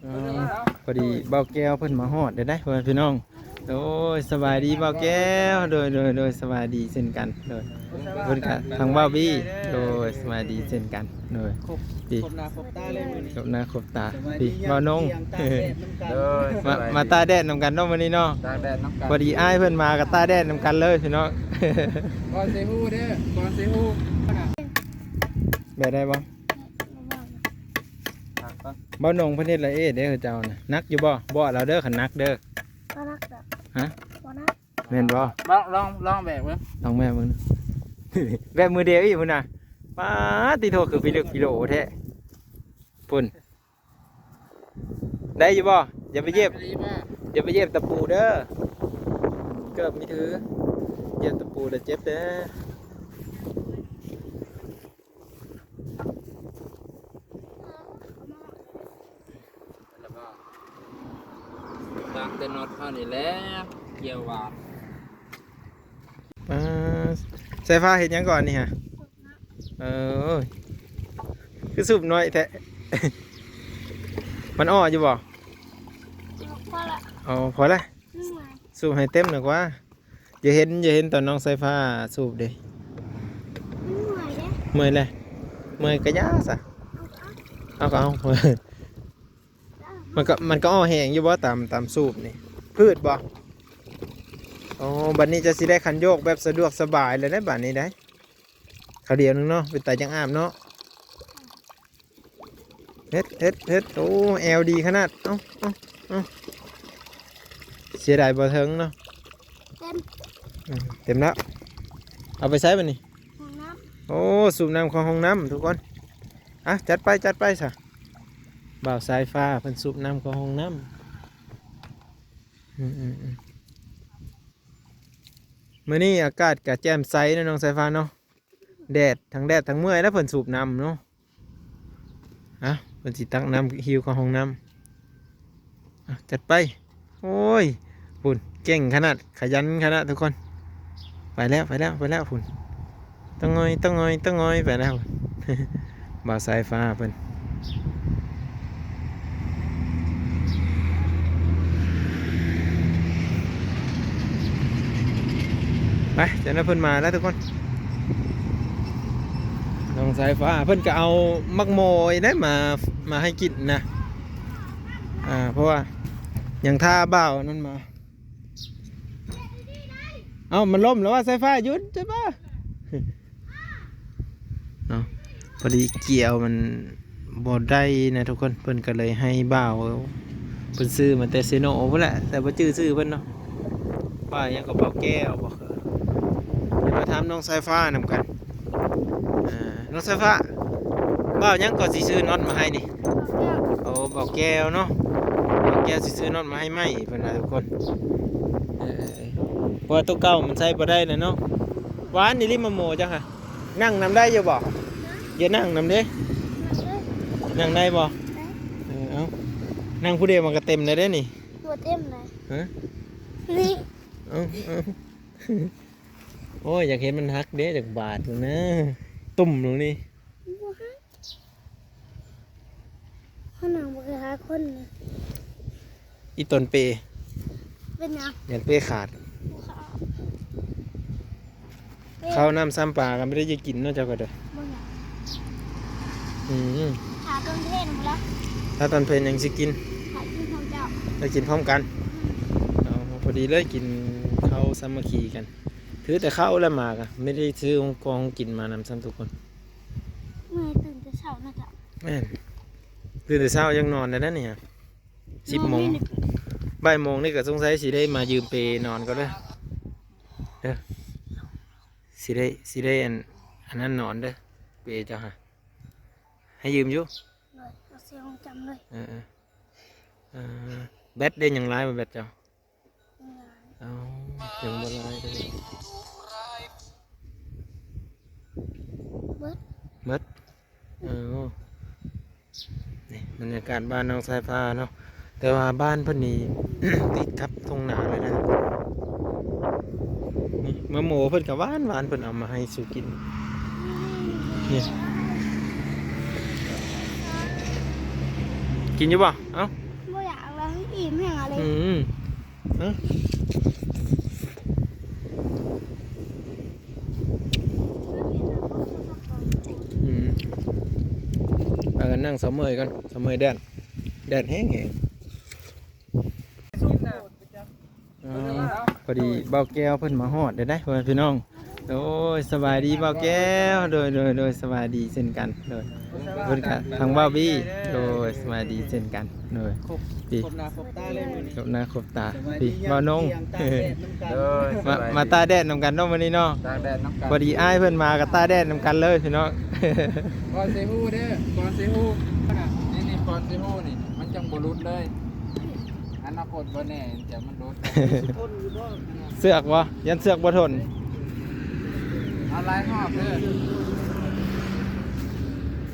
อ๋อพอดีเบาแก้วเพิ่นมาฮอดได้เพิ่นพี่น้องโดยสบายดีเบาแก้วโดยสบายดีเช่นกันโดยเพิ่นก็ทางเบาบี้โดยสบายดีเช่นกันโดยพี่ ครบหน้าครบตาเลยมื้อนี้ ครบหน้าครบตาพี่เบานง เด้อ มาตาแดดนำกันเนาะมื้อนี้เนาะ ตากแดดน้ำกัน พอดีอ้ายเพิ่นมากับตาแดดนำกันเลยพี่น้อง ก่อนเซฮู้เด้อก่อนเซฮู้ แบบได้บ่ ตักก่อน เบานงเพิ่นเฮ็ดละเอ้เด้อเจ้าน่ะนักอยู่บ่บ่เราเด้อคันนักเด้อ ก็นักแบบ ฮะ ก็นัก แม่นบ่ ลองแบกเบิ่ง ลองแม่มึง แบบมือเดียวอีกพุ่นน่ะป้าติโทคือพิลึกพิโลแท้พุ่นได้อยู่บ่อย่าไปเย็บ ดีบ่ อย่าไปเย็บตะปูเด้อเกิบมีถือเย็บตะปูเด้อเจ็บเด้อ แล้วก็ตั้งแต่น็อตเท่านี้แล้วเกี่ยวหวาน ป้าใส่ฟ้าเห็นยังก่อนนี่ฮะเออคือสูบน้อยแท้ มันอ้ออยู่บ่ พอละ อ๋อพอละ ไม่ไหว สูบให้เต็มหน่อยกว่าอย่าเห็นตอนน้องใส่ฟ้าสูบเด้ ไม่ไหวเด้เมื่อยเลยเมื่อยกระยาซะเอาก็เอา มันก็อ้อแห้งอยู่บ่ตามสูบนี่พืชบ่อ๋อบัดนี้จะสิได้คันโยกแบบสะดวกสบายเลยได้บัดนี้ได้ข้าวเดียวนึงเนาะเป็นตาจังอาบเนาะเฮ็ดโอ้แอลดีขนาดเอ้าเสียดายบ่เทิงเนาะ เต็ม เต็มแล้วเอาไปใช้บัดนี้ ห้องน้ โอ้สูบน้ำของห้องน้ำทุกคนอ่ะจัดไปซะบ่าวสายฟ้าเพิ่นสูบน้ำของห้องน้ำมื้อนี้อากาศก็แจ่มใสเนาะน้องสายฟ้าเนาะแดดทั้งเมื่อยแล้วเพิ่นสูบน้ำเนาะอ่ะเพิ่นสิตักน้ำหิวของห้องน้ำอ่ะจัดไปโอ้ยพุ่นเก่งขนาดขยันขนาดทุกคนไปแล้วพุ่นต้องงอยไปแล้ว บ่าวสายฟ้าเพิ่นไปเดี๋ยวนะเพิ่นมาแล้วทุกคนน้องสายฟ้าเพิ่นก็เอามักโมยได้มาให้กินนะเพราะว่าอย่างท่าบ่าวนั่นมาเอ้ามันล้มแล้วว่าสายฟ้าหยุดใช่ปะ เนาะพอดีเกี่ยวมันบ่ได้นะทุกคนเพิ่นก็เลยให้บ่าวเพิ่นซื้อมาแต่เซโนพุ่นแหละแต่บ่จื้อซื้อเพิ่นเนาะว่าหยังก็เบาแก้วบ่เดี๋ยวมาถามน้องสายฟ้านำกันน้องสายฟ้าบ่าวหยังก็สิซื้อน็อตมาให้นี่ ำ โอ้เบาแก้วเนาะเบาแก้วสิซื้อน็อตมาให้ไหมเพิ่นว่าทุกคนเพราะว่าตัวเก่ามันใช้บ่ได้แล้วเนาะหวานนี่ลิมะโมจังค่ะนั่งนำได้อยู่บ่อย่านั่งนำเด้นั่งได้บ่เอานั่งผู้เดียวมันก็เต็มเลยได้นี่ ตัวเต็มเลย ฮะ นี่ เอาโอ้ยอยากเห็นมันฮักเด้จากบาดอยู่นะตุ่มลงนี่ ข้างหนังมันคือหาคนเลย อีตนเป เป็นยัง ยันเปขาดข้าวน้ำซ้ำปลากันไม่ได้จะกินเนอกจากก็เด้อ มึงอ่ะ อืม หาต้นเทศมาแล้ว ถ้าตอนเพลนยังสิกิน หาที่ของเจ้า ได้กินพร้อมกันเอาพอดีเลยกินข้าวสามัคคีกันถือแต่ข้าวแล้วหมากอะไม่ได้ซื้อของกองกินมานำซ้ำทุกคน เมื่อตื่นแต่เช้านะจ๊ะ แม่นตื่นแต่เช้ายังนอนเลยนะเนี่ย10 โมงบ่ายโมงนี่ก็สงสัยสิได้มายืมเปนอนก็ได้เด้อสิได้อันนั้นนอนเด้อเปเจ้าฮะให้ยืมอยู่ เลยเอาเสียงจำเลย เออแบตได้ยังไงมาแบตเจ้า นี่ไง เอายังบ่ไล่เลย เบิด เบิดนี่บรรยากาศบ้านน้องสายฟ้าเนาะแต่ว่าบ้านเพิ่นนี่ ติดกับตรงหนาเลยนะนี่มะโมเพิ่นกับหวานเพิ่นเอามาให้สู่กินนี่ กินอยู่บ่เอ้า อิ่มแห้งอะไร ฮะมากันนั่งเสมยกันเสมยแดดแห้งพอดีเบาแก้วเพิ่นมาฮอดได้เพื่อนพี่น้องโดยสบายดีเบาแก้วโดยสบายดีเช่นกันโดยเพิ่นกันทางเบาบี้โดยสบายดีเช่นกันโดยพี่ ครบหน้าครบตาเลยมื้อนี้ ครบหน้าครบตาพี่เบานง เด้อ มาตาแดดนำกันเนาะมื้อนี้เนาะ ตากแดดน้ำกัน พอดีอ้ายเพิ่นมากับตาแดดนำกันเลยพี่น้อง ก่อนเซฮู้เด้อก่อนเซฮู้นี่ก่อนเซฮู้นี่มันจังบ่รุดเลยอนาคตบ่แน่เดี๋ยวมันรุด คนอยู่บ่ เสือกวะยันเสือกบ่ทน เอาลายหอบเด้อ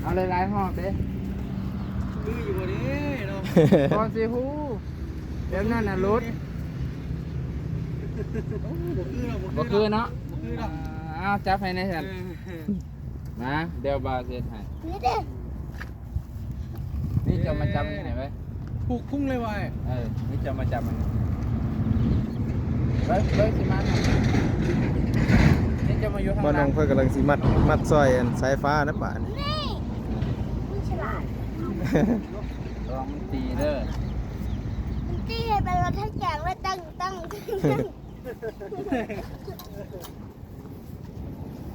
เอาลายหอบเด้อ คืออยู่บ่เด้เนาะ ก่อนเซฮู้เดี๋ยวนั้นน่ะรุด บ่คือเนาะ บ่คือเนาะ บ่คือเนาะ เอาจับให้ในแผ่นมาเดี๋ยวบาเสร็จให้ นี่เด้อ นี่จะมาจำนี่ไหนไว้ ผูกคุ้งเลยว่ะ นี่จะมาจำมันไว้สิมันนี่จะมาอยู่ข้าง บ่ ห น้ ลั อง ง เพิ่นกำลังสิมัดซอยอันสายฟ้านะป่าน นี่มันฉลาด ลองมันตีเด้อ มันจี้ให้เป็นรถทั้งแกงและตั้ง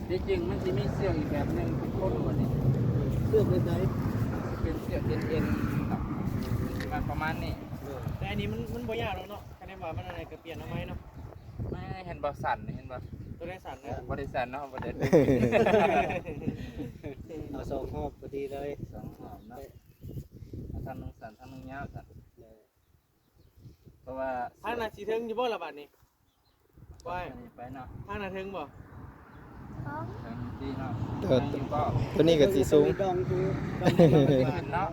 ที่จริงมันจะมีเสียงอีกแบบหนึงทุกคนวันนี้ เลือกเลยได เป็นเสียงเอ็นครับมันประมาณนี้ แต่อันนี้มันบ่ยากหรอกเนาะคะแนนว่ามันอะไรก็เปลี่ยนเอาไหมเนาะ ไม่เห็นบ่สั่นเห็นบ่ ตัวได้สั่นนะ บริษัทเนาะบริษัท เอาสองรอบพอดีเลย สองหอมเนาะทางนึงสั่นทางนึงยาวสั่นเพราะว่า ทางน่ะสิถึงอยู่บ่ล่ะบัดนี้ว่า ไปเนาะ ทางน่ะถึงบ่ ของ ทางที่เนาะ ตัว ทางนี้ก็ ตัวนี้ก็สิสูง ดองคือ เนาะ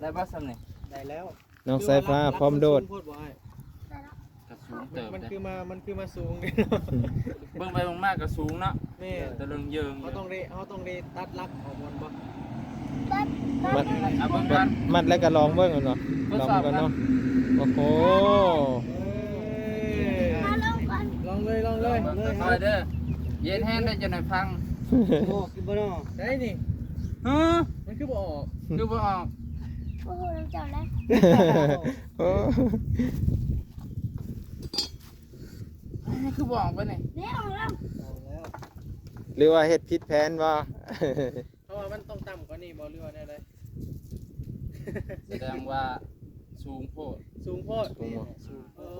แล้วบ่ซ้ำนี่ ได้แล้ว น้องสายฟ้าพร้อมโดด พูบ่อ้าย ก็สูงเติบ มัน เด้ คือมาสูงเนาะ เบิ่งไปเบิ่งมาก็สูงเนาะ แม่ ตะลึงเยิง เขาต้องได้ตัดลักออกหมดบ่ บัด มัด เอาเบิ่งกัน มัดแล้วก็ลองเบิ่งกันเนาะลองกันเนาะโอ้โห มาลงก่อน ลองเลย เบิ่งค่อยๆเด้อเย็นแห้งได้จะหน่อยพัง โอ้คือบ่เนาะได้นี่ ฮะ มันคือบ่ออก คือบ่ออก โอ้โหน้ำเจ้าแล้ว โอ้ คือบ่ออกไปนี่ นี่ออกแล้ว เอาแล้ว หรือว่าเฮ็ดผิดแผนบ่ เพราะว่ามันต้องต่ำกว่านี้บ่หรือว่าแนวใด แสดงว่าสูงโพด สูงโพดสูงโอ้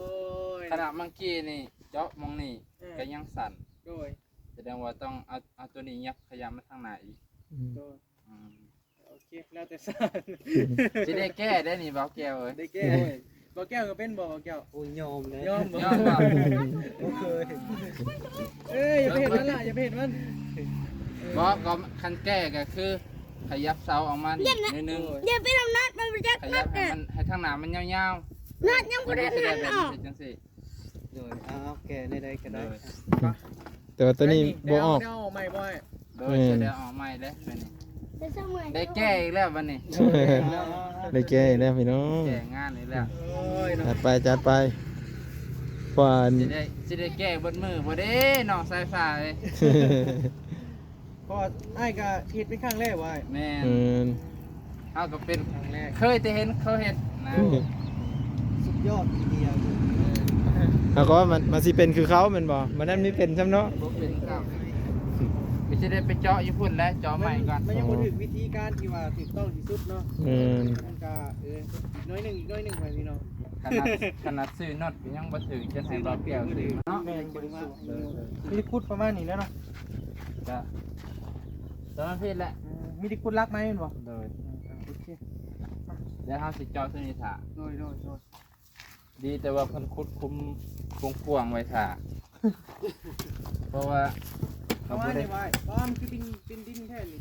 ย ขนาดเมื่อกี้นี่เจาะมองนี่ก็ยังสั่น โดย แสดงว่าต้องเอาตัวนี้ยับขยับมาทางหน้าอีก โดย อืม โอเคแล้วแต่ซ่าน สิได้แก้ได้นี่บ่าวแก้วเอ้ย ได้แก้บ่แก้วก็เป็นบ่แก้ว โอ้ยยอมเลย ยอมบ่ ยอมบ่ โอเคเอ้ยอย่าไปเห็นมันล่ะอย่าไปเห็นมัน บ่ก็คันแก้ก็คือขยับเสาออกมานี่นิดนึง อย่าไปทำนัดมันไปจัก ข นั ยั ด บให้ น่ะ มันให้ทางหน้ามันยาว นัดยัง ๆ บ่ได้ สิ นั ได้ ด แบบ ออก นี้จังซี่ โดยเอาแก่ในใดก็ได้ แต่ว่าตัวนี้บ่ออก เดี๋ยวเอาใหม่บ่อย โดยจะได้ออกใหม่เด้อบัดนี้ เดี๋ยวเสมอ ได้แก้อีกแล้วบัดนี้ ได้แก้อีกแล้วพี่น้อง แก้งานอีกแล้ว โอ้ยเนาะ จัดไปป่าน สิได้แก้เบิดมือบ่เด้น้องสายฟ้าเอ้ย ก็อ้ายก็เฮ็ดเป็นครั้งแรกว่ะ แม่น อืม เฮาก็เป็น ครั้งแรก เคยแต่เห็นเขาเฮ็ดนะ สุดยอดทีเดียว เอาก็ว่ามันสิเป็นคือเขาแม่นบ่มันนั้นมีเป็นซ้ำเนาะ บ่เป็นครับไม่ใช่ได้ไปเจาะอยู่พุ่นแล้วเจาะใหม่ก่อน มันยังบ่ถึงวิธีการที่ว่าถูกต้องที่สุดเนาะ อืม มันก็อีกน้อยหนึงไปพี่น้อง ขนาดซื้อน็อตก็ยังบ่ถึงจะให้บ่าวแก้วซื้อเนาะ แม่นจังว่ามีคุดประมาณนี้แล้วเนาะ ก็ตอนนั้นพี่แหละ มีที่คุดรักไหมแม่นบ่ โดย โอเค เดี๋ยวเฮาสิเจาะตัวนี้ท่า โดย ดีแต่ว่าเพิ่นขุดคุมกว้างๆไว้ท่าเพราะว่า เอา เรา ไว้ บ่ได้ ไว้อ๋อมันคือเป็นดินแค่นี้